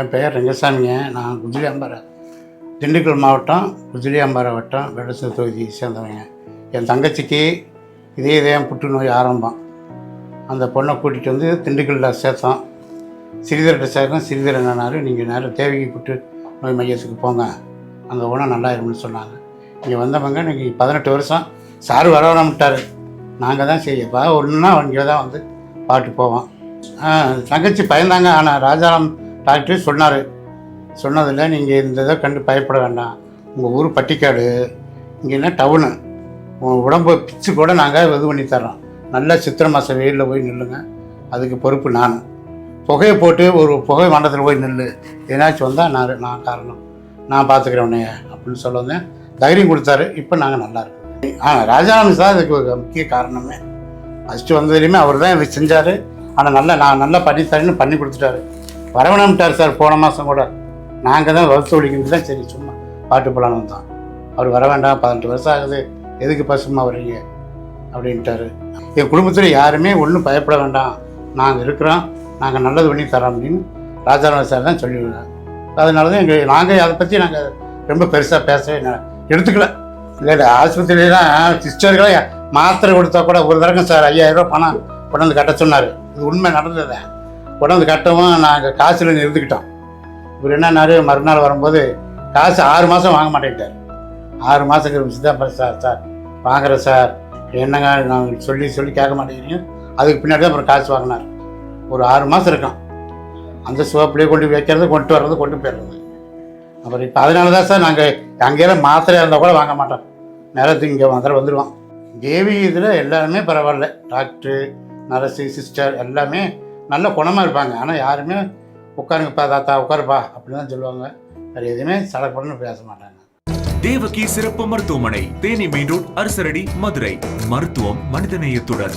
என் பெயர் ரெங்கசாமிங்க. நான் குஜிலியம்பரம், திண்டுக்கல் மாவட்டம் குஜிலியம்பரம் வட்டம் வெள்ளசூர் தொகுதியை சேர்ந்தவங்க. என் தங்கச்சிக்கு இதயம் புற்றுநோய் ஆரம்பம். அந்த பொண்ணை கூட்டிகிட்டு வந்து திண்டுக்கல்லில் சேர்த்தோம். சிறிதர்கிட்ட சேர்த்தோம். சிறிதர் என்னன்னாரு, நீங்கள் நேரம் தேவைக்கு புற்று நோய் மையத்துக்கு போங்க, அங்கே போனால் நல்லாயிருக்கும்னு சொன்னாங்க. இங்கே வந்தவங்க நீங்கள் 18 வருஷம் சார் வரவிட்டார். நாங்கள் தான் செய்யப்பா ஒன்றுனா இங்கே தான் வந்து பாட்டு போவோம். தங்கச்சி பயந்தாங்க. ஆனால் ராஜாராம் டாக்டர் சொன்னதில்லை, நீங்கள் இந்த இதை கண்டு பயப்பட வேண்டாம். உங்கள் ஊர் பட்டிக்காடு, இங்கே என்ன டவுனு, உங்கள் உடம்பு பிச்சு கூட நாங்கள் இது பண்ணி தர்றோம். நல்லா சித்திரை மாதம் வெயிலில் போய் நில்லுங்க, அதுக்கு பொறுப்பு நான். புகையை போட்டு ஒரு புகை மண்டலத்தில் போய் நில்லு, ஏதாச்சும் வந்தால் நான் காரணம், நான் பார்த்துக்கிறேன் உன்னைய அப்படின்னு சொல்ல வந்தேன். தைரியம் கொடுத்தாரு. இப்போ நாங்கள் நல்லா இருக்கோம். ராஜாராம் சார் அதுக்கு ஒரு முக்கிய காரணமே. ஃபஸ்ட்டு வந்ததுலேயுமே அவர் தான் இதை செஞ்சார். ஆனால் நான் நல்லா பண்ணித்தரேன்னு பண்ணி கொடுத்துட்டாரு. வரவணம்ட்டார் சார். போன மாதம் கூட நாங்கள் தான் வகுத்து ஒழிக்கிறது தான் சரி சும்மா பாட்டு போலான்னு வந்தோம். அவர் வர வேண்டாம், 18 வருஷம் ஆகுது, எதுக்கு பசுமா வர்றீங்க அப்படின்ட்டாரு. என் குடும்பத்தில் யாருமே ஒன்றும் பயப்பட வேண்டாம், நாங்கள் இருக்கிறோம், நாங்கள் நல்லது பண்ணி தரோம் அப்படின்னு ராஜாராம் சார் தான் சொல்லிவிடுவாங்க. அதனால தான் நாங்கள் அதை பற்றி நாங்கள் ரொம்ப பெருசாக பேசவே எடுத்துக்கல. இல்லை ஆஸ்பத்திரியிலாம் சிஸ்டர்களே மாத்திரை கொடுத்தா கூட ஒரு தடவை சார் 5000 ரூபா பணம் கொண்டாந்து கட்ட சொன்னார். இது உண்மை நடந்தது. கொண்டாந்து கட்டவும் நாங்கள் காசில் இருந்துக்கிட்டோம். இவர் என்னன்னாரு, மறுநாள் வரும்போது காசு 6 மாதம் வாங்க மாட்டேன்ட்டார். 6 மாதம் கழிச்சு தான் சார் வாங்குறேன் சார், என்னங்க நாங்கள் சொல்லி கேட்க மாட்டேங்கிறீங்க. அதுக்கு பின்னாடி தான் அப்புறம் காசு வாங்கினார். ஒரு 6 மாதம் இருக்கும். அந்த சோப்பிலே கொண்டு வைக்கிறது, கொண்டு வர்றது, கொண்டு போயிடுறது. அப்புறம் இப்போ அதனால தான் சார் நாங்கள் அங்கேயெல்லாம் மாத்திரையாக இருந்தால் கூட வாங்க மாட்டோம். நேரத்துக்கு இங்கே மாத்திரை வந்துடுவோம். தேவி இதில் எல்லாருமே பரவாயில்ல. டாக்டரு, நர்ஸு, சிஸ்டர் எல்லாமே நல்ல குணமாக இருப்பாங்க. ஆனால் யாருமே உட்காருங்கப்பா தாத்தா உட்காருப்பா அப்படின்னு தான் சொல்லுவாங்க. வேறு எதுவுமே சடப்படன்னு பேச மாட்டாங்க. தேவகி சிறப்பு மருத்துவமனை, தேனி மெயின் ரோட், அரசரடி, மதுரை. மருத்துவம் மனிதநேயத்துடன்.